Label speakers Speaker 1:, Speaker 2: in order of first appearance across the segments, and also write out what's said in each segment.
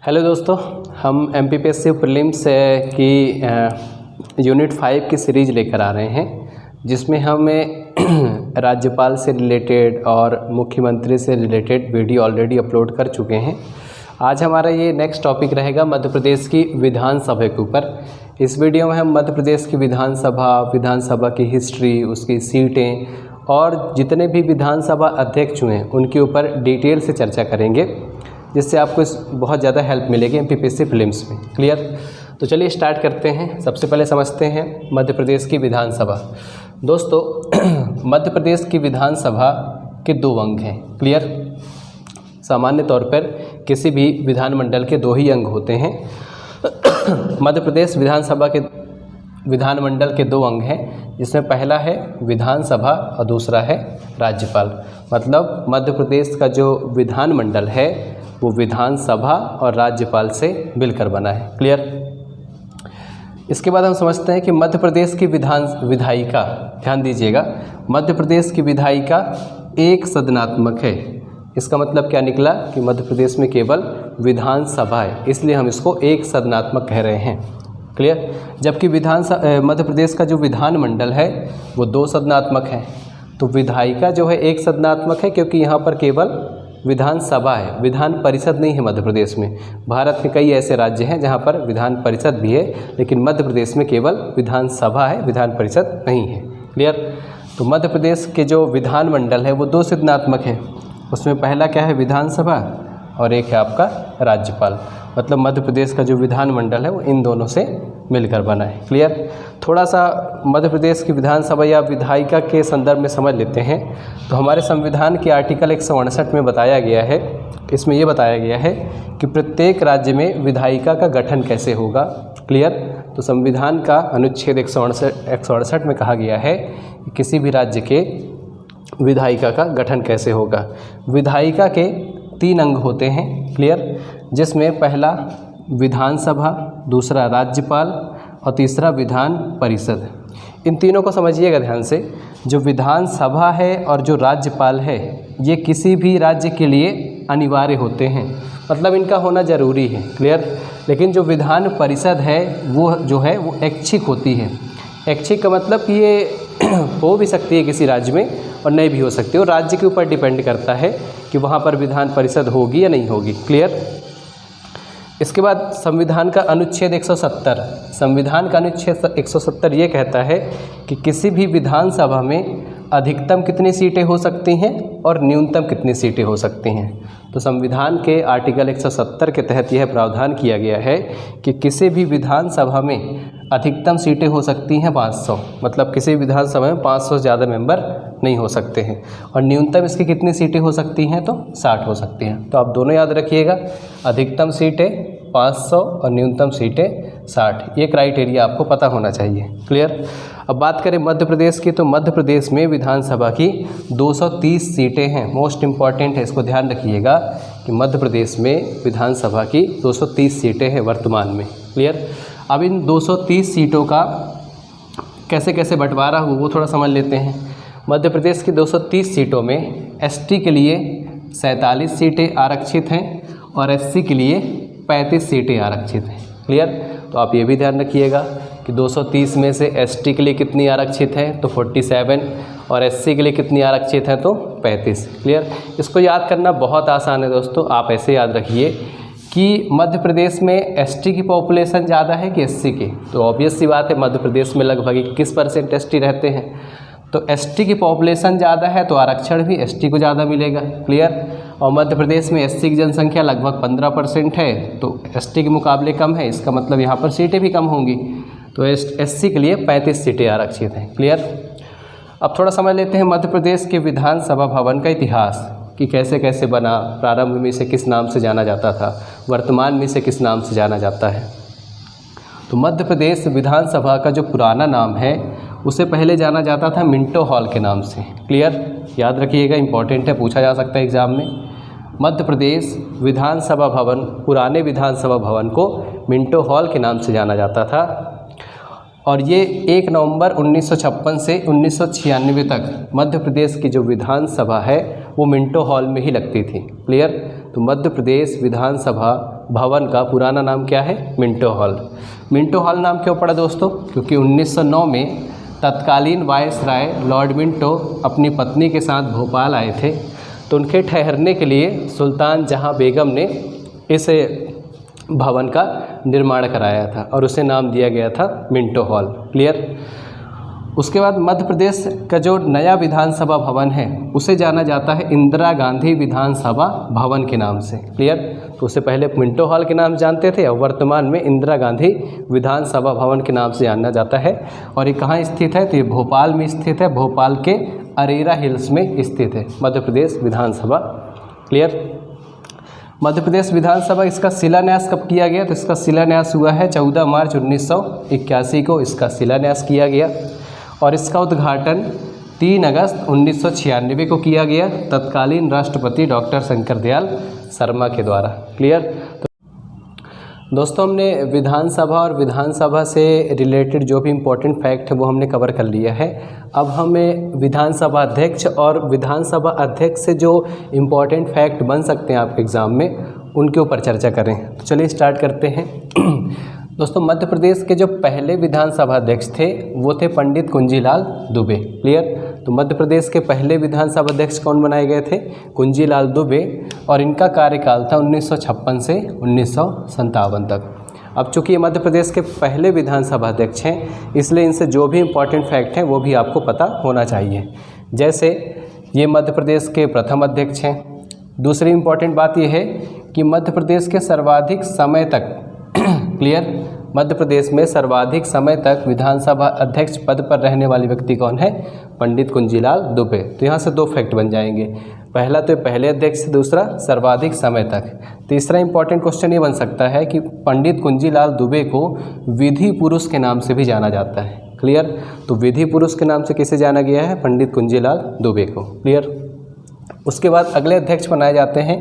Speaker 1: Hello दोस्तों, हम MPPSC prelims की यूनिट 5 की सीरीज़ लेकर आ रहे हैं, जिसमें हमें राज्यपाल से रिलेटेड और मुख्यमंत्री से रिलेटेड वीडियो ऑलरेडी अपलोड कर चुके हैं। आज हमारा ये नेक्स्ट टॉपिक रहेगा मध्य प्रदेश की विधानसभा के ऊपर। इस वीडियो में हम मध्य प्रदेश की विधानसभा की हिस्ट्री, उसकी सीटें और जितने भी विधानसभा अध्यक्ष हुए हैं उनके ऊपर डिटेल से चर्चा करेंगे, जिससे आपको बहुत ज़्यादा हेल्प मिलेगी MPPSC प्रीलिम्स में। क्लियर? तो चलिए स्टार्ट करते हैं। सबसे पहले समझते हैं मध्य प्रदेश की विधानसभा। दोस्तों, मध्य प्रदेश की विधानसभा के 2 अंग हैं। क्लियर? सामान्य तौर पर किसी भी विधानमंडल के 2 ही अंग होते हैं। मध्य प्रदेश विधानसभा के विधानमंडल के 2 अंग हैं, जिसमें पहला है विधानसभा और दूसरा है राज्यपाल। मतलब मध्य प्रदेश का जो विधानमंडल है वो विधानसभा और राज्यपाल से मिलकर बना है। क्लियर? इसके बाद हम समझते हैं कि मध्य प्रदेश की विधायिका, ध्यान दीजिएगा, मध्य प्रदेश की विधायिका एक सदनात्मक है। इसका मतलब क्या निकला कि मध्य प्रदेश में केवल विधानसभा है, इसलिए हम इसको एक सदनात्मक कह रहे हैं। क्लियर? जबकि मध्य प्रदेश का जो विधानमंडल है वो 2 सदनात्मक है। तो विधायिका जो है एक सदनात्मक है, क्योंकि यहाँ पर केवल विधानसभा है, विधान परिषद नहीं है मध्य प्रदेश में। भारत में कई ऐसे राज्य हैं जहाँ पर विधान परिषद भी है, लेकिन मध्य प्रदेश में केवल विधानसभा है, विधान परिषद नहीं है। क्लियर? तो मध्य प्रदेश के जो विधानमंडल है वो 2 सदनात्मक है। उसमें पहला क्या है, विधानसभा, और एक है आपका राज्यपाल। मतलब मध्य प्रदेश का जो विधानमंडल है वो इन दोनों से मिलकर बना है। क्लियर? थोड़ा सा मध्य प्रदेश की विधानसभा या विधायिका के संदर्भ में समझ लेते हैं। तो हमारे संविधान के आर्टिकल 168 में बताया गया है, इसमें ये बताया गया है कि प्रत्येक राज्य में विधायिका का गठन कैसे होगा। क्लियर? तो संविधान का अनुच्छेद 168 में कहा गया है कि किसी भी राज्य के विधायिका का गठन कैसे होगा। विधायिका के 3 अंग होते हैं। क्लियर? जिसमें पहला विधानसभा, दूसरा राज्यपाल और तीसरा विधान परिषद। इन तीनों को समझिएगा ध्यान से। जो विधानसभा है और जो राज्यपाल है, ये किसी भी राज्य के लिए अनिवार्य होते हैं, मतलब इनका होना ज़रूरी है। क्लियर? लेकिन जो विधान परिषद है वो जो है वो ऐच्छिक होती है। ऐच्छिक का मतलब कि ये हो भी सकती है किसी राज्य में और नहीं भी हो सकती, और राज्य के ऊपर डिपेंड करता है कि वहाँ पर विधान परिषद होगी या नहीं होगी। क्लियर? इसके बाद संविधान का अनुच्छेद 170, संविधान का अनुच्छेद 170 ये कहता है कि किसी भी विधानसभा में अधिकतम कितनी सीटें हो सकती हैं और न्यूनतम कितनी सीटें हो सकती हैं। तो संविधान के आर्टिकल 170 के तहत यह प्रावधान किया गया है कि किसी भी विधानसभा में अधिकतम सीटें हो सकती हैं 500, मतलब किसी विधानसभा में 500 से ज़्यादा मेंबर नहीं हो सकते हैं, और न्यूनतम इसकी कितनी सीटें हो सकती हैं, तो 60 हो सकती हैं। तो आप दोनों याद रखिएगा, अधिकतम सीटें 500 और न्यूनतम सीटें 60। ये क्राइटेरिया आपको पता होना चाहिए। क्लियर? अब बात करें मध्य प्रदेश की, तो मध्य प्रदेश में विधानसभा की 230 सीटें हैं। मोस्ट इम्पॉर्टेंट है, इसको ध्यान रखिएगा कि मध्य प्रदेश में विधानसभा की 230 सीटें हैं वर्तमान में। क्लियर? अब इन 230 सीटों का कैसे कैसे बंटवारा हो वो थोड़ा समझ लेते हैं। मध्य प्रदेश की 230 सीटों में ST के लिए 47 सीटें आरक्षित हैं और SC के लिए 35 सीटें आरक्षित हैं। क्लियर? तो आप ये भी ध्यान रखिएगा कि 230 में से ST के लिए कितनी आरक्षित है, तो 47, और SC के लिए कितनी आरक्षित है, तो 35। क्लियर? इसको याद करना बहुत आसान है दोस्तों। आप ऐसे याद रखिए कि मध्य प्रदेश में ST की पॉपुलेशन ज़्यादा है कि SC की। तो ऑब्वियस सी बात है, मध्य प्रदेश में लगभग 21% ST रहते हैं। तो ST की पॉपुलेशन ज़्यादा है तो आरक्षण भी ST को ज़्यादा मिलेगा। क्लियर? और मध्य प्रदेश में SC की जनसंख्या लगभग 15% है, तो ST के मुकाबले कम है, इसका मतलब यहाँ पर सीटें भी कम होंगी। तो SC के लिए 35 सीटें आरक्षित हैं। क्लियर? अब थोड़ा समझ लेते हैं मध्य प्रदेश के विधानसभा भवन का इतिहास, कि कैसे कैसे बना, प्रारंभ में इसे किस नाम से जाना जाता था, वर्तमान में इसे किस नाम से जाना जाता है। तो मध्य प्रदेश विधानसभा का जो पुराना नाम है उसे पहले जाना जाता था मिंटो हॉल के नाम से। क्लियर? याद रखिएगा, इंपॉर्टेंट है, पूछा जा सकता है एग्जाम में। मध्य प्रदेश विधानसभा भवन, पुराने विधानसभा भवन को मिंटो हॉल के नाम से जाना जाता था, और ये 1 नवंबर 1956 से 1996 तक मध्य प्रदेश की जो विधानसभा है वो मिंटो हॉल में ही लगती थी। क्लियर? तो मध्य प्रदेश विधानसभा भवन का पुराना नाम क्या है? Minto hall. मिंटो हॉल नाम क्यों पड़ा दोस्तों? क्योंकि 1909 में तत्कालीन वायसराय लॉर्ड मिंटो अपनी पत्नी के साथ भोपाल आए थे, तो उनके ठहरने के लिए सुल्तान जहां बेगम ने इस भवन का निर्माण कराया था और उसे नाम दिया गया था मिंटो हॉल। क्लियर। उसके बाद मध्य प्रदेश का जो नया विधानसभा भवन है उसे जाना जाता है इंदिरा गांधी विधानसभा भवन के नाम से। क्लियर। तो उससे पहले मिंटो हॉल के नाम जानते थे और वर्तमान में इंदिरा गांधी विधानसभा भवन के नाम से जाना जाता है। और ये कहाँ स्थित है? तो ये भोपाल में स्थित है, भोपाल के अरेरा हिल्स में स्थित है मध्य प्रदेश विधानसभा। क्लियर। मध्य प्रदेश विधानसभा, इसका शिलान्यास कब किया गया? तो इसका शिलान्यास हुआ है 14 मार्च 1981 को इसका शिलान्यास किया गया और इसका उद्घाटन 3 अगस्त 1996 को किया गया तत्कालीन राष्ट्रपति डॉक्टर शंकरदयाल शर्मा के द्वारा। क्लियर। तो दोस्तों हमने विधानसभा और विधानसभा से रिलेटेड जो भी इम्पोर्टेंट फैक्ट है वो हमने कवर कर लिया है। अब हमें विधानसभा अध्यक्ष और विधानसभा अध्यक्ष से जो इम्पोर्टेंट फैक्ट बन सकते हैं आपके एग्ज़ाम में उनके ऊपर चर्चा करें। तो चलिए स्टार्ट करते हैं। दोस्तों मध्य प्रदेश के जो पहले विधानसभा अध्यक्ष थे वो थे पंडित कुंजीलाल दुबे। क्लियर। तो मध्य प्रदेश के पहले विधानसभा अध्यक्ष कौन बनाए गए थे? कुंजीलाल दुबे। और इनका कार्यकाल था 1956 से 1957 तक। अब चूंकि ये मध्य प्रदेश के पहले विधानसभा अध्यक्ष हैं इसलिए इनसे जो भी इम्पोर्टेंट फैक्ट हैं वो भी आपको पता होना चाहिए। जैसे ये मध्य प्रदेश के प्रथम अध्यक्ष हैं। दूसरी इम्पोर्टेंट बात यह है कि मध्य प्रदेश के सर्वाधिक समय तक क्लियर, मध्य प्रदेश में सर्वाधिक समय तक विधानसभा अध्यक्ष पद पर रहने वाले व्यक्ति कौन है? पंडित कुंजीलाल दुबे। तो यहाँ से 2 फैक्ट बन जाएंगे। पहला तो पहले अध्यक्ष, दूसरा सर्वाधिक समय तक। तीसरा इंपॉर्टेंट क्वेश्चन ये बन सकता है कि पंडित कुंजीलाल दुबे को विधि पुरुष के नाम से भी जाना जाता है। क्लियर। तो विधि पुरुष के नाम से किसे जाना गया है? पंडित कुंजीलाल दुबे को। क्लियर। उसके बाद अगले अध्यक्ष बनाए जाते हैं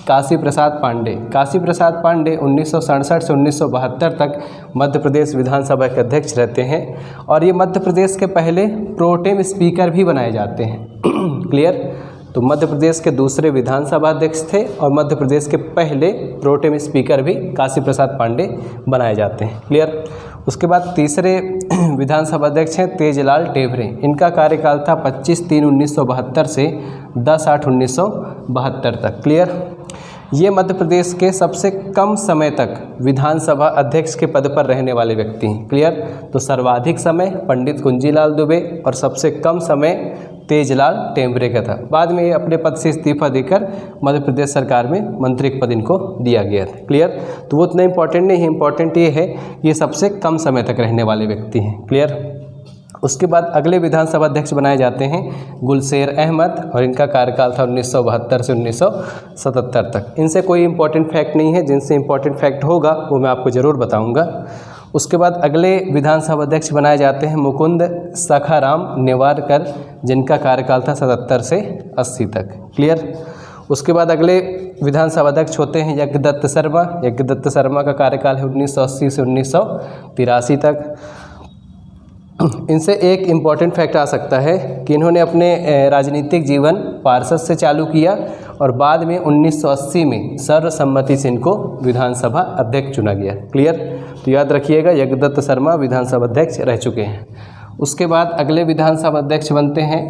Speaker 1: काशी प्रसाद पांडे। काशी प्रसाद पांडे 1967 से 1972 तक मध्य प्रदेश विधानसभा के अध्यक्ष रहते हैं और ये मध्य प्रदेश के पहले प्रोटेम स्पीकर भी बनाए जाते हैं। क्लियर। तो मध्य प्रदेश के दूसरे विधानसभा अध्यक्ष थे और मध्य प्रदेश के पहले प्रोटेम स्पीकर भी काशी प्रसाद पांडे बनाए जाते हैं। क्लियर। उसके बाद तीसरे विधानसभा अध्यक्ष हैं तेजलाल टेभरे। इनका कार्यकाल था 25/3/1972 से 10/8/1972 तक। क्लियर। ये मध्य प्रदेश के सबसे कम समय तक विधानसभा अध्यक्ष के पद पर रहने वाले व्यक्ति हैं। क्लियर। तो सर्वाधिक समय पंडित कुंजीलाल दुबे और सबसे कम समय तेजलाल टेभरे का था। बाद में ये अपने पद से इस्तीफा देकर मध्य प्रदेश सरकार में मंत्री पद इनको दिया गया था। क्लियर। तो वो उतना इंपॉर्टेंट नहीं है, इंपॉर्टेंट ये है ये सबसे कम समय तक रहने वाले व्यक्ति हैं। क्लियर। उसके बाद अगले विधानसभा अध्यक्ष बनाए जाते हैं गुलशेर अहमद और इनका कार्यकाल था 1972 से 1977 तक। इनसे कोई इंपॉर्टेंट फैक्ट नहीं है, जिनसे इंपॉर्टेंट फैक्ट होगा वो मैं आपको ज़रूर बताऊंगा। उसके बाद अगले विधानसभा अध्यक्ष बनाए जाते हैं मुकुंद सखाराम नेवारकर, जिनका कार्यकाल था 77 से 80 तक। क्लियर। उसके बाद अगले विधानसभा अध्यक्ष होते हैं यज्ञदत्त शर्मा। यज्ञदत्त शर्मा का कार्यकाल है 1980 से 1983 तक। इनसे एक इम्पॉर्टेंट फैक्ट आ सकता है कि इन्होंने अपने राजनीतिक जीवन पार्षद से चालू किया और बाद में 1980 में सर्वसम्मति से इनको विधानसभा अध्यक्ष चुना गया। क्लियर। तो याद रखिएगा यज्ञदत्त शर्मा विधानसभा अध्यक्ष रह चुके हैं। उसके बाद अगले विधानसभा अध्यक्ष बनते हैं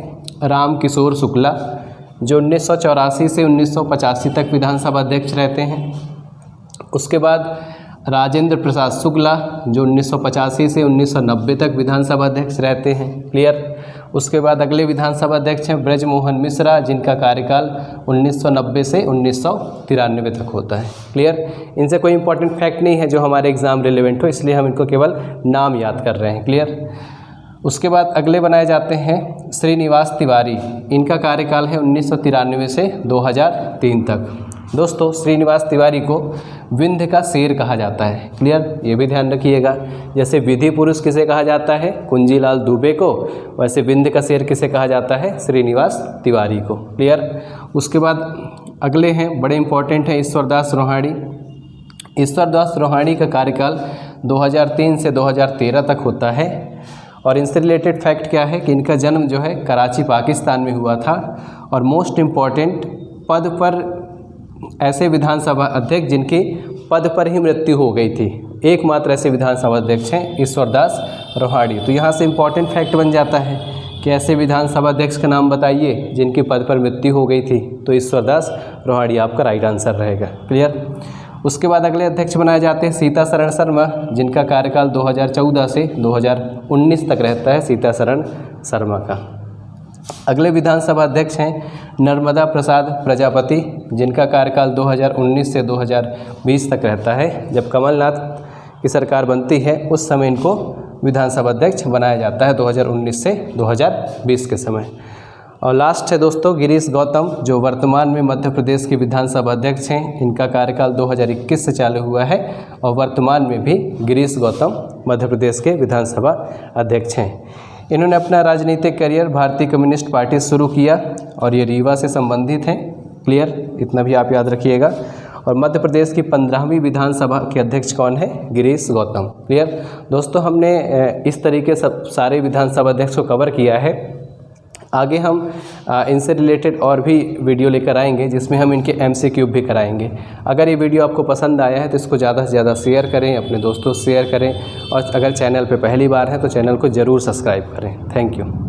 Speaker 1: राम किशोर शुक्ला, जो 1984 से 1985 तक विधानसभा अध्यक्ष रहते हैं। उसके बाद राजेंद्र प्रसाद शुक्ला, जो 1985 से 1990 तक विधानसभा अध्यक्ष रहते हैं। क्लियर। उसके बाद अगले विधानसभा अध्यक्ष हैं ब्रजमोहन मिश्रा, जिनका कार्यकाल 1990 से 1993 तक होता है। क्लियर। इनसे कोई इंपॉर्टेंट फैक्ट नहीं है जो हमारे एग्जाम रिलेवेंट हो, इसलिए हम इनको केवल नाम याद कर रहे हैं। क्लियर। उसके बाद अगले बनाए जाते हैं श्रीनिवास तिवारी। इनका कार्यकाल है 1993 से 2003 तक। दोस्तों श्रीनिवास तिवारी को विंध्य का शेर कहा जाता है। क्लियर। ये भी ध्यान रखिएगा। जैसे विधि पुरुष किसे कहा जाता है? कुंजीलाल दुबे को। वैसे विंध्य का शेर किसे कहा जाता है? श्रीनिवास तिवारी को। क्लियर। उसके बाद अगले हैं बड़े इंपॉर्टेंट हैं ईश्वरदास रोहाणी। ईश्वरदास रोहाणी का कार्यकाल 2003 से 2013 तक होता है और इनसे रिलेटेड फैक्ट क्या है कि इनका जन्म जो है कराची पाकिस्तान में हुआ था और मोस्ट इम्पॉर्टेंट पद पर ऐसे विधानसभा अध्यक्ष जिनकी पद पर ही मृत्यु हो गई थी, एकमात्र ऐसे विधानसभा अध्यक्ष हैं ईश्वरदास रोहाड़ी। तो यहाँ से इम्पॉर्टेंट फैक्ट बन जाता है कि ऐसे विधानसभा अध्यक्ष का नाम बताइए जिनकी पद पर मृत्यु हो गई थी, तो ईश्वरदास रोहाड़ी आपका राइट आंसर रहेगा। क्लियर। उसके बाद अगले अध्यक्ष बनाए जाते हैं सीतासरण शर्मा, जिनका कार्यकाल 2014 से 2019 तक रहता है, सीतासरण शर्मा का। अगले विधानसभा अध्यक्ष हैं नर्मदा प्रसाद प्रजापति, जिनका कार्यकाल 2019 से 2020 तक रहता है। जब कमलनाथ की सरकार बनती है उस समय इनको विधानसभा अध्यक्ष बनाया जाता है, 2019 से 2020 के समय। और लास्ट है दोस्तों गिरीश गौतम, जो वर्तमान में मध्य प्रदेश के विधानसभा अध्यक्ष हैं। इनका कार्यकाल 2021 से चालू हुआ है और वर्तमान में भी गिरीश गौतम मध्य प्रदेश के विधानसभा अध्यक्ष हैं। इन्होंने अपना राजनीतिक करियर भारतीय कम्युनिस्ट पार्टी से शुरू किया और ये रीवा से संबंधित हैं। क्लियर, इतना भी आप याद रखिएगा। और मध्य प्रदेश की 15वीं विधानसभा के अध्यक्ष कौन है? गिरीश गौतम। क्लियर दोस्तों, हमने इस तरीके से सारे विधानसभा अध्यक्ष को कवर किया है। आगे हम इनसे रिलेटेड और भी वीडियो लेकर आएंगे जिसमें हम इनके MCQ भी कराएंगे। अगर ये वीडियो आपको पसंद आया है तो इसको ज़्यादा से ज़्यादा शेयर करें, अपने दोस्तों से शेयर करें, और अगर चैनल पे पहली बार है तो चैनल को ज़रूर सब्सक्राइब करें। Thank you.